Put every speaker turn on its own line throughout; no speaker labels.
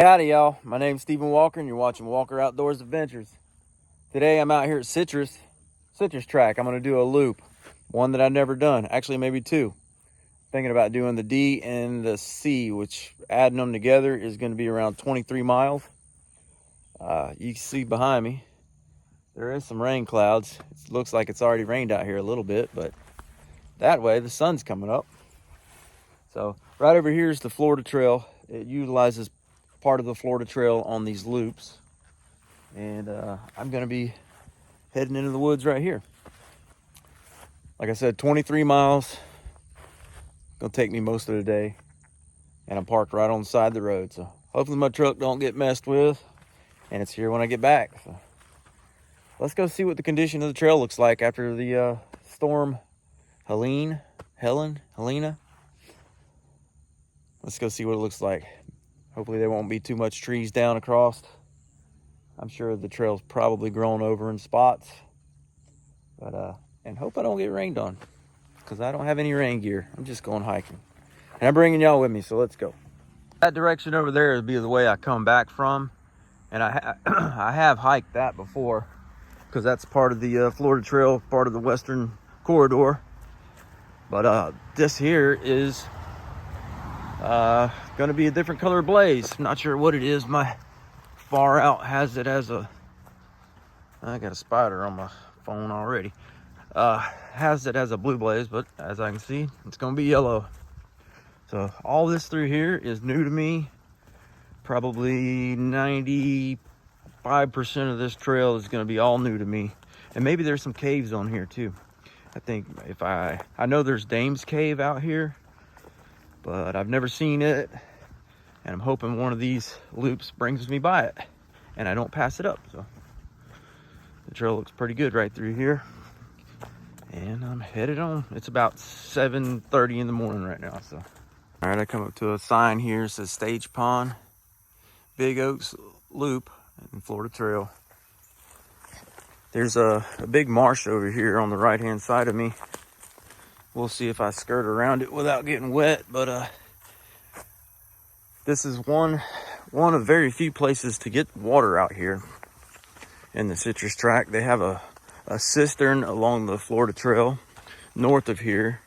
Howdy y'all, my name's Stephen Walker and you're watching Walker Outdoors Adventures. Today I'm out here at Citrus Track. I'm going to do a loop, one that I've never done, actually maybe two. Thinking about doing the D and the C, which adding them together is going to be around 23 miles. You can see behind me, there is some rain clouds. It looks like it's already rained out here a little bit, but that way the sun's coming up. So right over here is the Florida Trail. It utilizes part of the Florida Trail on these loops, and I'm gonna be heading into the woods right here. Like I said, 23 miles. Gonna take me most of the day, and I'm parked right on the side of the road, so hopefully my truck don't get messed with, and it's here when I get back. So let's go see what the condition of the trail looks like after the storm Helena. Let's go see what it looks like. Hopefully there won't be too much trees down across. I'm sure the trail's probably grown over in spots. But and hope I don't get rained on, because I don't have any rain gear. I'm just going hiking. And I'm bringing y'all with me, so let's go. That direction over there would be the way I come back from. And I have hiked that before, because that's part of the Florida Trail, part of the Western Corridor. But this here is gonna be a different color blaze. I'm not sure what it is. My far out has it as a, I got a spider on my phone already. Has it as a blue blaze, but as I can see, it's gonna be yellow. So all this through here is new to me. Probably 95% of this trail is gonna be all new to me. And maybe there's some caves on here too. I think if I know there's Dame's Cave out here, but I've never seen it, and I'm hoping one of these loops brings me by it and I don't pass it up. So the trail looks pretty good right through here, and I'm headed on. It's about 7:30 in the morning right now. So all right, I come up to a sign here. It says Stage Pond Big Oaks Loop in Florida Trail. There's a big marsh over here on the right hand side of me. We'll see if I skirt around it without getting wet, but this is one of very few places to get water out here in the Citrus Tract. They have a cistern along the Florida Trail north of here,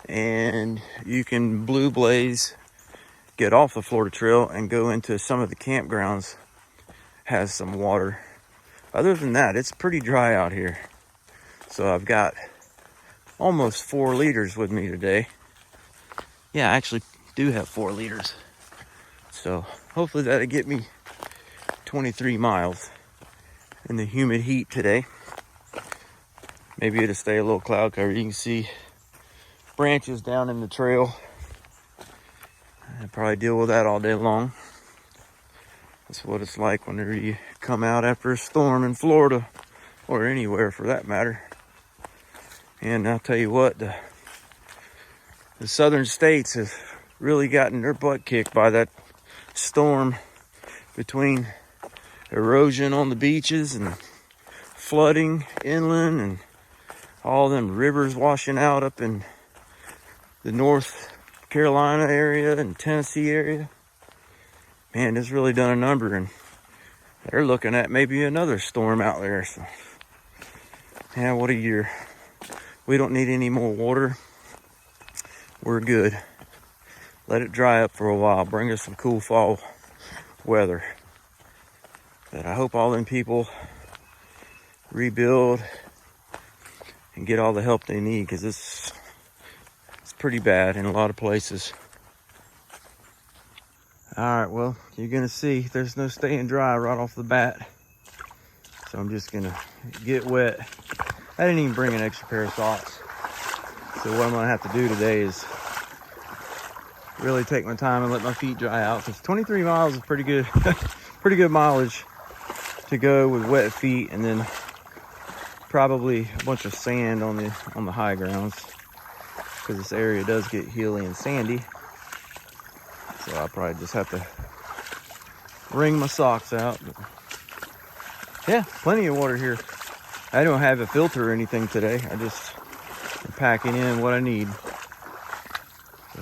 and you can blue blaze, get off the Florida Trail and go into some of the campgrounds, has some water. Other than that, it's pretty dry out here. So I've got almost 4 liters with me today. Yeah, I actually do have 4 liters. So hopefully that'll get me 23 miles in the humid heat today. Maybe it'll stay a little cloud cover. You can see branches down in the trail. I'll probably deal with that all day long. That's what it's like whenever you come out after a storm in Florida, or anywhere for that matter. And I'll tell you what, the southern states have really gotten their butt kicked by that storm, between erosion on the beaches and flooding inland and all them rivers washing out up in the North Carolina area and Tennessee area. Man, it's really done a number, and they're looking at maybe another storm out there. So yeah, what a year. We don't need any more water. We're good. Let it dry up for a while. Bring us some cool fall weather. But I hope all them people rebuild and get all the help they need, because it's pretty bad in a lot of places. All right, well, you're gonna see there's no staying dry right off the bat. So I'm just gonna get wet. I didn't even bring an extra pair of socks. So what I'm gonna have to do today is really take my time and let my feet dry out, because 23 miles is pretty good, pretty good mileage to go with wet feet, and then probably a bunch of sand on the high grounds, because this area does get hilly and sandy. So I'll probably just have to wring my socks out. But yeah, plenty of water here. I don't have a filter or anything today. I just am packing in what I need. So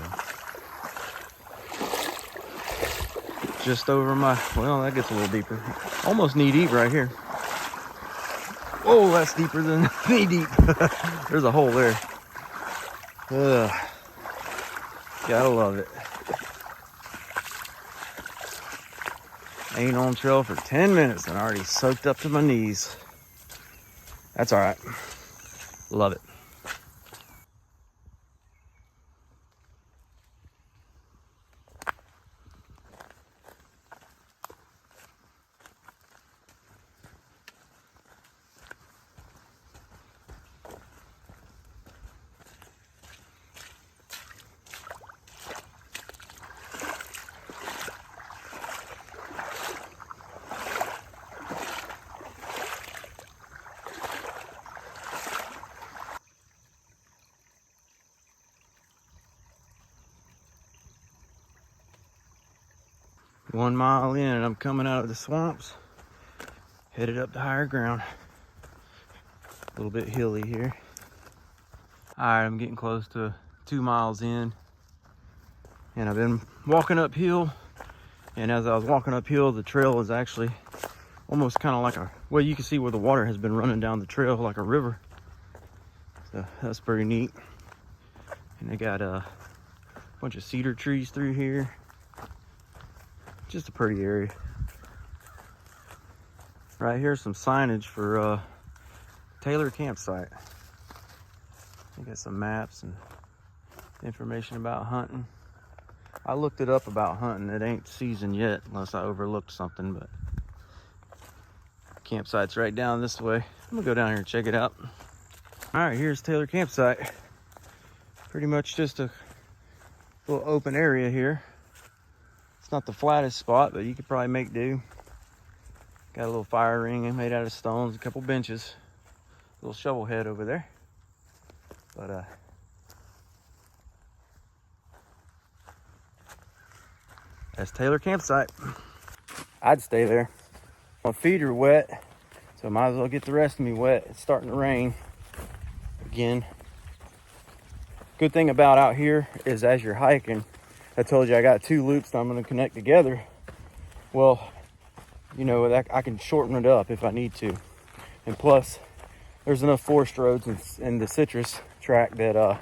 just over my, well, that gets a little deeper. Almost knee deep right here. Oh, that's deeper than knee deep. There's a hole there. Ugh. Gotta love it. Ain't on trail for 10 minutes and already soaked up to my knees. That's all right. Love it. One mile in and I'm coming out of the swamps, headed up to higher ground. A little bit hilly here. All right, I'm getting close to 2 miles in, and I've been walking uphill. And as I was walking uphill, the trail is actually almost kind of like a, well, you can see where the water has been running down the trail like a river. So that's pretty neat. And they got a bunch of cedar trees through here. Just a pretty area. Right here's some signage for Taylor campsite. They got some maps and information about hunting. I looked it up about hunting. It ain't season yet unless I overlooked something, but campsite's right down this way. I'm gonna go down here and check it out. All right, here's Taylor campsite. Pretty much just a little open area here. It's not the flattest spot, but you could probably make do. Got a little fire ring made out of stones, a couple benches, a little shovel head over there. But that's Taylor campsite. I'd stay there. My feet are wet, so I might as well get the rest of me wet. It's starting to rain again. Good thing about out here is as you're hiking, I told you I got 2 loops that I'm going to connect together. Well, you know, that I can shorten it up if I need to. And plus, there's enough forest roads in the citrus tract that,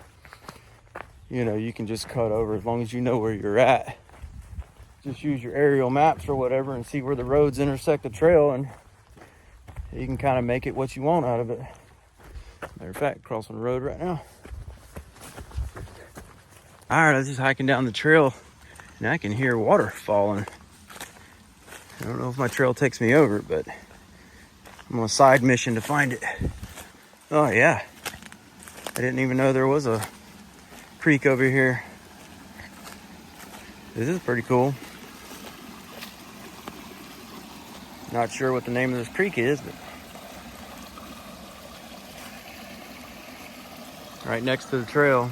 you know, you can just cut over as long as you know where you're at. Just use your aerial maps or whatever and see where the roads intersect the trail, and you can kind of make it what you want out of it. Matter of fact, crossing the road right now. All right, I was just hiking down the trail and I can hear water falling. I don't know if my trail takes me over it, but I'm on a side mission to find it. Oh yeah, I didn't even know there was a creek over here. This is pretty cool. Not sure what the name of this creek is, but right next to the trail.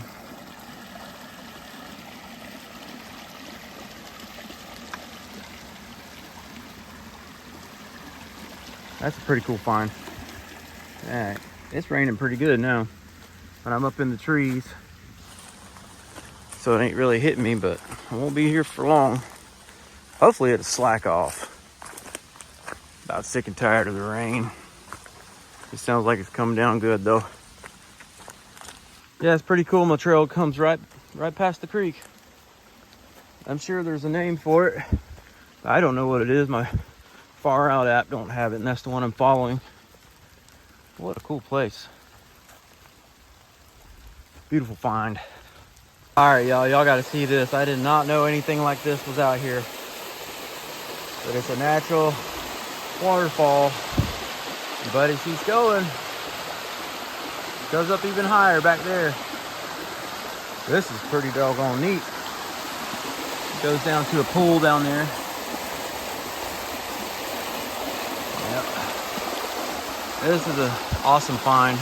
That's a pretty cool find. All right, it's raining pretty good now, but I'm up in the trees, so it ain't really hitting me, but I won't be here for long. Hopefully it'll slack off. About sick and tired of the rain. It sounds like it's coming down good though. Yeah, it's pretty cool. My trail comes right past the creek. I'm sure there's a name for it. I don't know what it is. My Far Out app don't have it, and that's the one I'm following. What a cool place. Beautiful find. All right, y'all got to see this. I did not know anything like this was out here, but it's a natural waterfall. And buddy keeps going. It goes up even higher back there. This is pretty doggone neat. It goes down to a pool down there. Yep. This is an awesome find.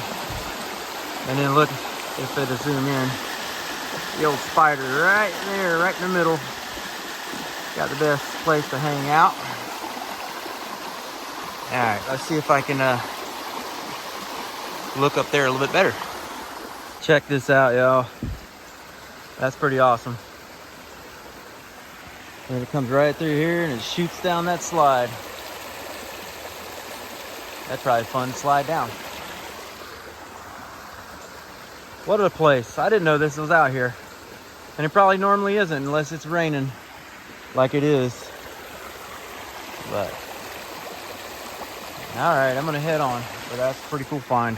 And then look, if they just zoom in, the old spider right there, right in the middle. Got the best place to hang out. All right, let's see if I can look up there a little bit better. Check this out, y'all. That's pretty awesome. And it comes right through here and it shoots down that slide. That's probably fun to slide down. What a place. I didn't know this was out here. And it probably normally isn't unless it's raining like it is. But, all right, I'm gonna head on. But that's a pretty cool find.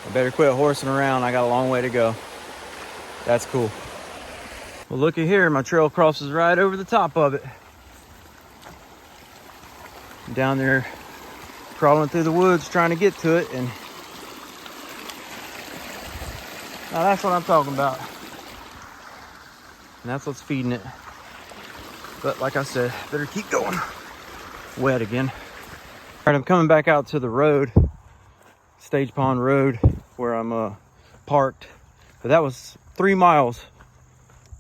I better quit horsing around. I got a long way to go. That's cool. Well, looky here. My trail crosses right over the top of it. I'm down there crawling through the woods trying to get to it. And now that's what I'm talking about. And that's what's feeding it. But like I said, better keep going. Wet again. All right, I'm coming back out to the road. Stage Pond Road where I'm parked, but that was 3 miles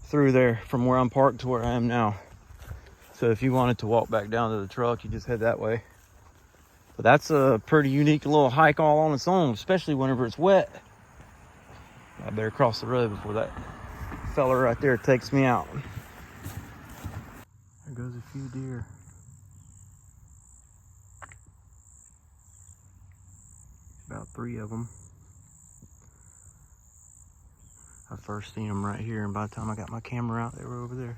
through there from where I'm parked to where I am now. So if you wanted to walk back down to the truck, you just head that way. But that's a pretty unique little hike all on its own, especially whenever it's wet. I better cross the road before that fella right there takes me out. There goes a few deer. About 3 of them. I first seen them right here, and by the time I got my camera out, they were over there.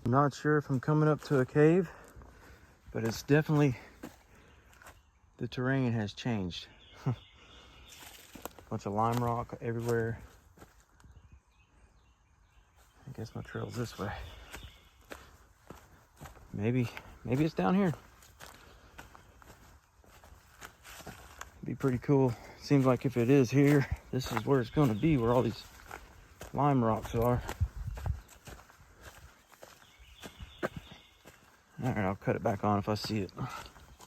I'm not sure if I'm coming up to a cave, but it's definitely, the terrain has changed. Bunch of lime rock everywhere. I guess my trail's this way. Maybe it's down here. Be pretty cool. Seems like if it is here, this is where it's going to be, where all these lime rocks are. All right, I'll cut it back on if I see it.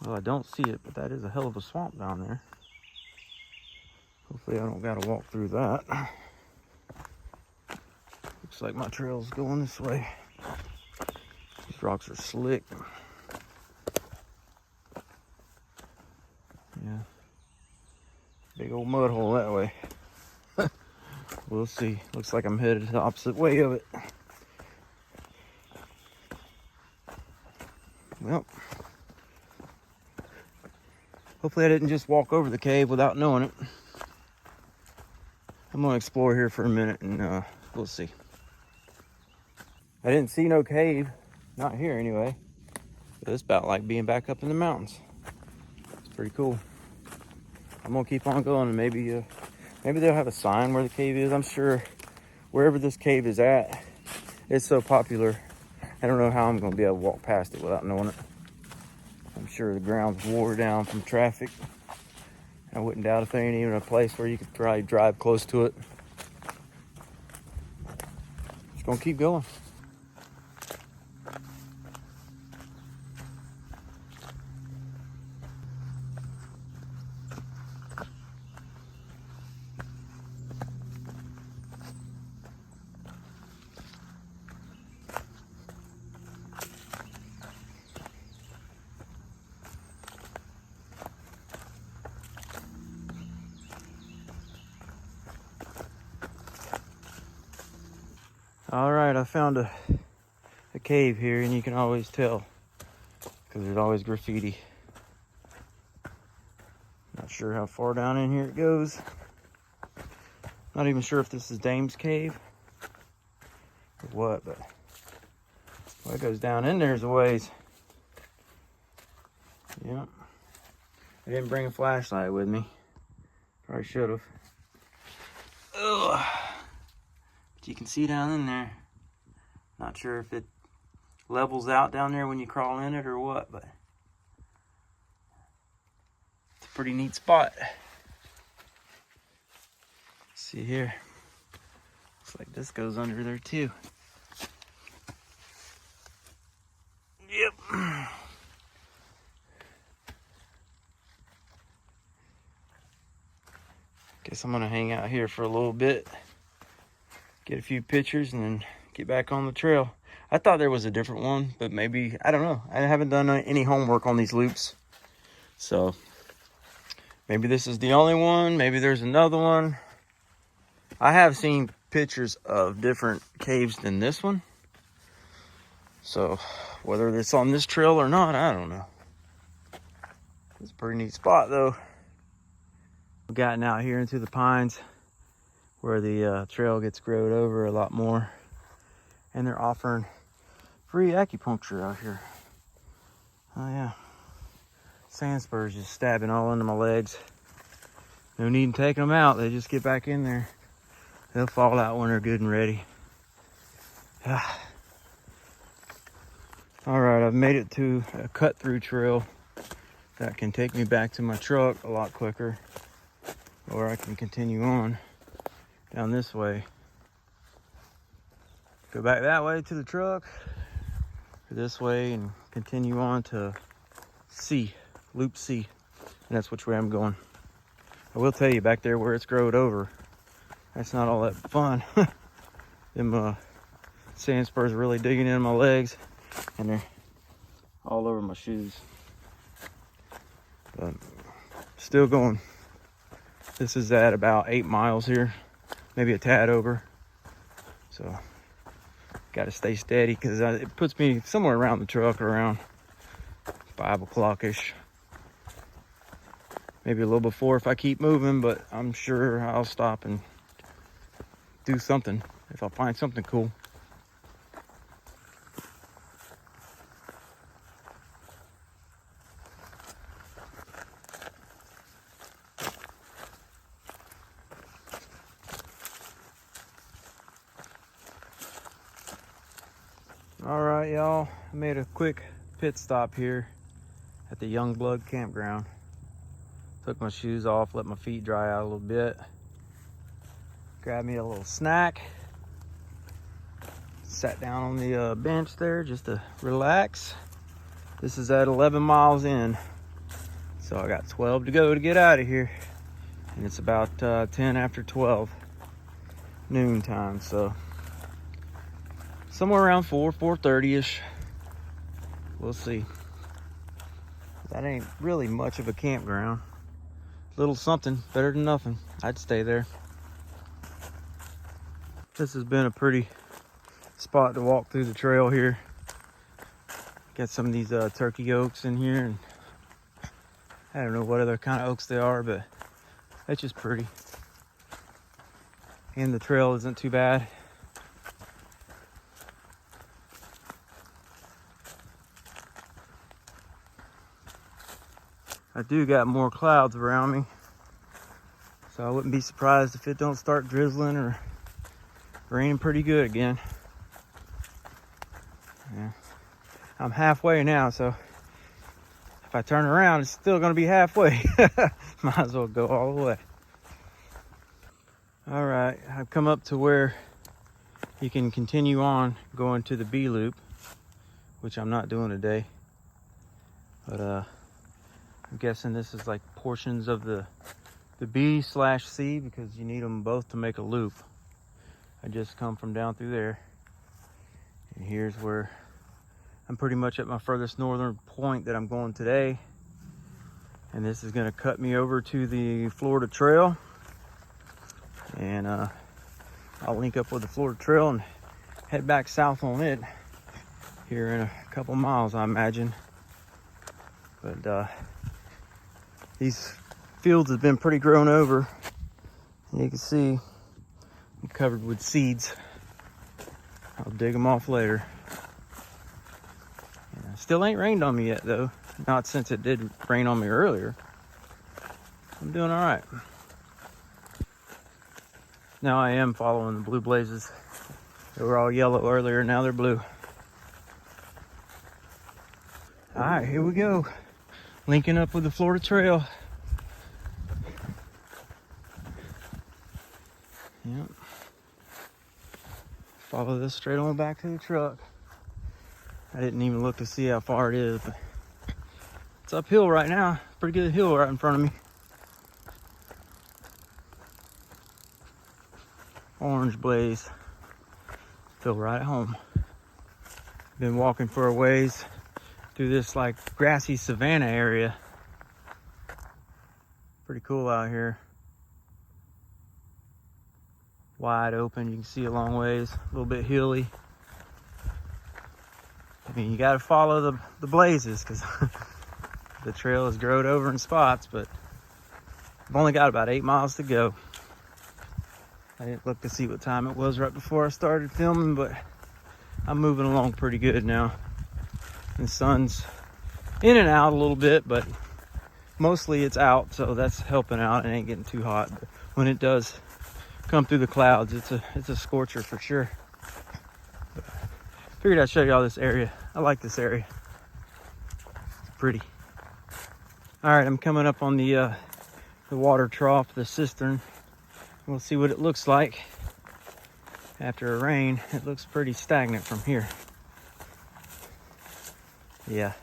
Well, I don't see it, but that is a hell of a swamp down there. Hopefully I don't gotta walk through that. Looks like my trail's going this way. These rocks are slick. Yeah. Big old mud hole that way. We'll see. Looks like I'm headed the opposite way of it. Well, hopefully I didn't just walk over the cave without knowing it. I'm gonna explore here for a minute and we'll see. I didn't see no cave, not here anyway. But it's about like being back up in the mountains. It's pretty cool. I'm gonna keep on going and maybe they'll have a sign where the cave is. I'm sure wherever this cave is at, it's so popular. I don't know how I'm gonna be able to walk past it without knowing it. I'm sure the ground's wore down from traffic. I wouldn't doubt if there ain't even a place where you could probably drive close to it. Just gonna keep going. All right, I found a cave here, and you can always tell because there's always graffiti. Not sure how far down in here it goes. Not even sure if this is Dame's Cave or what, but well, it goes down in there's a ways. Yeah. I didn't bring a flashlight with me. Probably should have. Ugh. But you can see down in there. Not sure if it levels out down there when you crawl in it or what, but it's a pretty neat spot. See here. Looks like this goes under there too. Yep. Guess I'm gonna hang out here for a little bit. get a few pictures, and then get back on the trail. I thought there was a different one, but maybe, I don't know. I haven't done any homework on these loops. So maybe this is the only one. Maybe there's another one. I have seen pictures of different caves than this one. So whether it's on this trail or not, I don't know. It's a pretty neat spot though. We've gotten out here into the pines where the trail gets growed over a lot more. And they're offering free acupuncture out here. Oh yeah. Sand spurs just stabbing all into my legs. No need in taking them out. They just get back in there. They'll fall out when they're good and ready. All right, I've made it to a cut through trail that can take me back to my truck a lot quicker, or I can continue on down this way. Go back that way to the truck, or this way, and continue on to C, Loop C, and that's which way I'm going. I will tell you, back there where it's growed over, that's not all that fun. Them sand spurs are really digging in my legs, and they're all over my shoes. But still going. This is at about 8 miles here, maybe a tad over. So got to stay steady because it puts me somewhere around the truck around 5 o'clock-ish. Maybe a little before if I keep moving, but I'm sure I'll stop and do something if I find something cool. All right, y'all, I made a quick pit stop here at the Youngblood campground. Took my shoes off, let my feet dry out a little bit. Grabbed me a little snack. Sat down on the bench there just to relax. This is at 11 miles in. So I got 12 to go to get out of here. And it's about 10 after 12 noon time. So somewhere around 4:30-ish. We'll see. That ain't really much of a campground. Little something, better than nothing. I'd stay there. This has been a pretty spot to walk through the trail here. Got some of these turkey oaks in here, and I don't know what other kind of oaks they are, but it's just pretty. And the trail isn't too bad. I do got more clouds around me, so I wouldn't be surprised if it don't start drizzling or raining pretty good again. Yeah. I'm halfway now, so if I turn around, it's still gonna be halfway. Might as well go all the way. All right, I've come up to where you can continue on going to the B loop, which I'm not doing today. But I'm guessing this is like portions of the B/C because you need them both to make a loop. I just come from down through there. And here's where I'm pretty much at my furthest northern point that I'm going today. And this is gonna cut me over to the Florida Trail. And I'll link up with the Florida Trail and head back south on it here in a couple miles, I imagine. But these fields have been pretty grown over. And you can see I'm covered with seeds. I'll dig them off later. Yeah, still ain't rained on me yet though. Not since it did rain on me earlier. I'm doing all right. Now I am following the blue blazes. They were all yellow earlier, now they're blue. All right, here we go. Linking up with the Florida Trail. Yep. Follow this straight on back to the truck. I didn't even look to see how far it is, but it's uphill right now. Pretty good hill right in front of me. Orange blaze. Feel right at home. Been walking for a ways through this like grassy savanna area. Pretty cool out here. Wide open, you can see a long ways, a little bit hilly. I mean, you gotta follow the blazes because the trail is growed over in spots, but I've only got about 8 miles to go. I didn't look to see what time it was right before I started filming, but I'm moving along pretty good now. The sun's in and out a little bit, but mostly it's out, so that's helping out. It ain't getting too hot. But when it does come through the clouds, it's a scorcher for sure. But figured I'd show y'all this area. I like this area. It's pretty. All right, I'm coming up on the water trough, the cistern. We'll see what it looks like after a rain. It looks pretty stagnant from here. Yeah.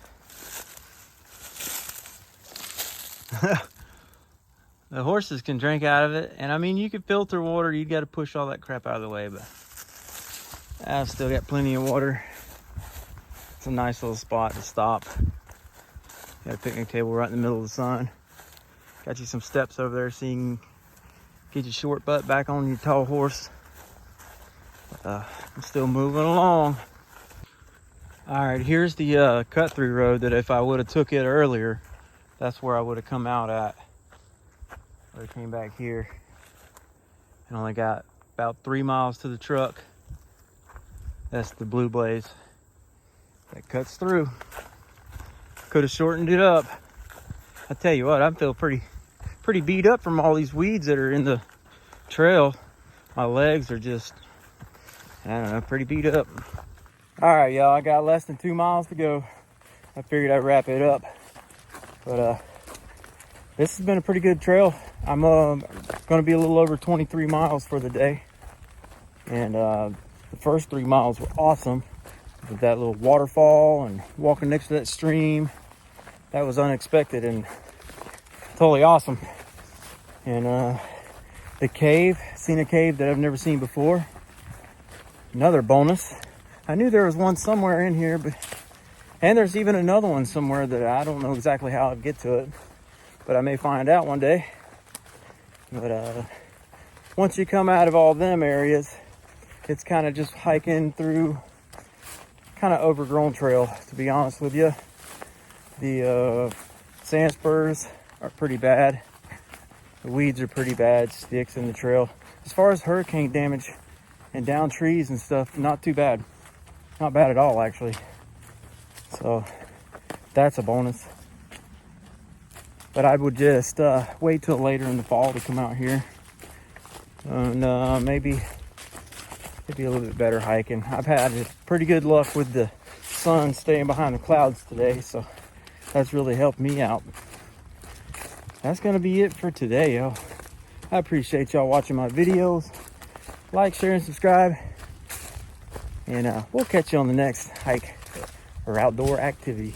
The horses can drink out of it, and I mean, you could filter water. You got to push all that crap out of the way, but I've still got plenty of water. It's a nice little spot to stop. Got a picnic table right in the middle of the sun. Got you some steps over there so you can get your short butt back on your tall horse. I'm still moving along. All right, here's the cut through road that if I would have took it earlier, that's where I would have come out at. I came back here and only got about 3 miles to the truck. That's the blue blaze that cuts through. Could have shortened it up. I tell you what, I feel pretty beat up from all these weeds that are in the trail. My legs are just, I don't know, pretty beat up. All right, y'all, I got less than 2 miles to go. I figured I'd wrap it up. But this has been a pretty good trail. I'm gonna be a little over 23 miles for the day. And the first 3 miles were awesome. With that little waterfall and walking next to that stream. That was unexpected and totally awesome. And the cave, seen a cave that I've never seen before. Another bonus. I knew there was one somewhere in here, and there's even another one somewhere that I don't know exactly how I'd get to it, but I may find out one day. But once you come out of all them areas, it's kind of just hiking through kind of overgrown trail, to be honest with you. The sand spurs are pretty bad. The weeds are pretty bad, sticks in the trail. As far as hurricane damage and down trees and stuff, not too bad. Not bad at all, actually. So that's a bonus. But I would just wait till later in the fall to come out here. And maybe a little bit better hiking. I've had pretty good luck with the sun staying behind the clouds today, so that's really helped me out. That's gonna be it for today, yo. I appreciate y'all watching my videos. Like, share, and subscribe. And we'll catch you on the next hike or outdoor activity.